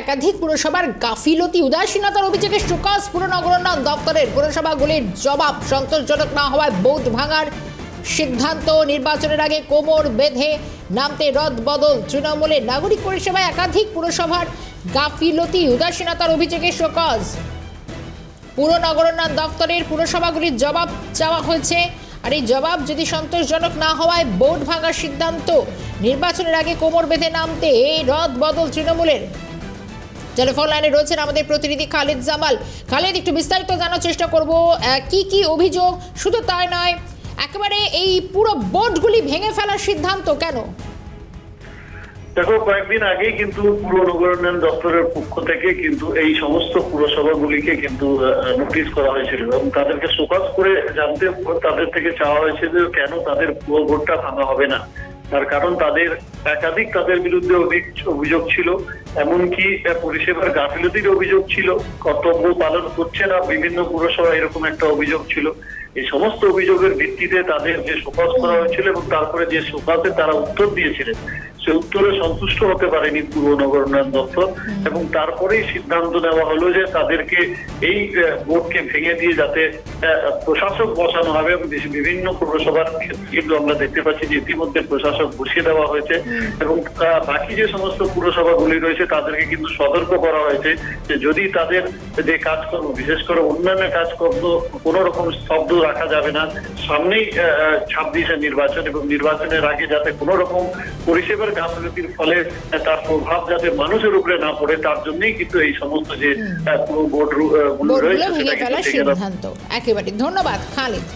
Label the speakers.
Speaker 1: একাধিক পুরসভার গাফিলতি উদাসীনতার অভিযোগে শোকজ পুর নগরোন্নয়ন দপ্তরের পুরসভাগুলির জবাব সন্তোষজনক না হওয়ায় বোর্ড ভাঙার সিদ্ধান্ত। নির্বাচনের আগে কোমর বেঁধে নামতে রদ বদল। তৃণমূলের নাগরিক পরিষেবায় একাধিক পুরসভার গাফিলতি উদাসীনতার অভিযোগে শোকজ পুর নগরোন্নয়ন দপ্তরের পুরসভাগুলির জবাব চাওয়া হয়েছে। আর এই জবাব যদি সন্তোষজনক না হওয়ায় বোর্ড ভাঙার সিদ্ধান্ত। নির্বাচনের আগে কোমর বেঁধে নামতে রদ বদল তৃণমূলের। টেলিফোন লাইনে রয়েছেন আমাদের প্রতিনিধি খালিদ জামাল। খালিদ, একটু বিস্তারিত জানার চেষ্টা করব কি কি অভিযোগ, শুধু তাই নয় একেবারে এই পুরো বোর্ডগুলি ভেঙে ফেলার সিদ্ধান্ত কেন?
Speaker 2: দেখো, কয়েকদিন আগেই কিন্তু পুর নগরোন্নয়ন দপ্তরের পক্ষ থেকে কিন্তু এই সমস্ত পুরসভাগুলিকে কিন্তু নোটিশ করা হয়েছিল এবং তাদেরকে শোকজ করে জানতে তাদের থেকে চাওয়া হয়েছে যে কেন তাদের পুরো বোর্ডটা ভাঙা হবে না। তার কারণ তাদের একাধিক তাদের বিরুদ্ধে অভিযোগ ছিল, এমনকি পরিষেবার গাফিলতির অভিযোগ ছিল, কর্তব্য পালন করছে না বিভিন্ন পুরসভা, এরকম একটা অভিযোগ ছিল। এই সমস্ত অভিযোগের ভিত্তিতে তাদের যে শোকজ করা হয়েছিল এবং তারপরে যে শোকজে তারা উত্তর দিয়েছিলেন সে উত্তরে সন্তুষ্ট হতে পারেনি পুর নগরোন্নয়ন দপ্তর এবং তারপরেই সিদ্ধান্ত নেওয়া হলো যে তাদেরকে এই বোর্ডকে ভেঙে দিয়ে যাতে প্রশাসক বসানো হবে। এবং বিভিন্ন পুরসভার ক্ষেত্রে কিন্তু আমরা দেখতে পাচ্ছি যে ইতিমধ্যে প্রশাসক বসিয়ে দেওয়া হয়েছে এবং বাকি যে সমস্ত পুরসভাগুলি রয়েছে তাদেরকে কিন্তু সতর্ক করা হয়েছে যে যদি তাদের যে কাজকর্ম, বিশেষ করে উন্নয়নের কাজকর্ম কোনো রকম স্তব্ধ রাখা যাবে না। সামনেই 26-এ নির্বাচন এবং নির্বাচনের আগে যাতে কোনো রকম পরিষেবার গাফিলতির ফলে তার প্রভাব যাতে মানুষের উপরে না পড়ে, তার জন্যই কিন্তু এই সমস্ত যে পুরো বোর্ড রয়েছে
Speaker 1: ভেঙে ফেলার সিদ্ধান্ত। একেবারে ধন্যবাদ খালিদ।